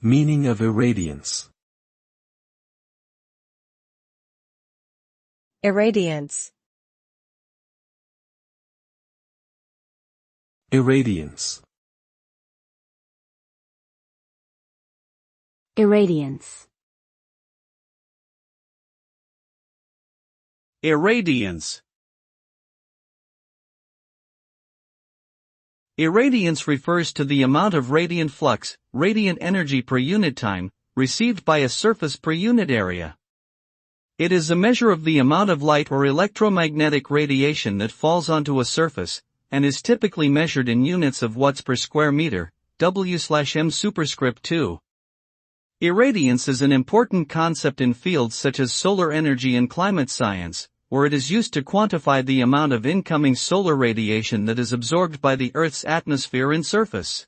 Meaning of irradiance. Irradiance. Irradiance. Irradiance. Irradiance. Irradiance refers to the amount of radiant flux, radiant energy per unit time, received by a surface per unit area. It is a measure of the amount of light or electromagnetic radiation that falls onto a surface, and is typically measured in units of watts per square meter, W/m superscript 2. Irradiance is an important concept in fields such as solar energy and climate science, where it is used to quantify the amount of incoming solar radiation that is absorbed by the Earth's atmosphere and surface.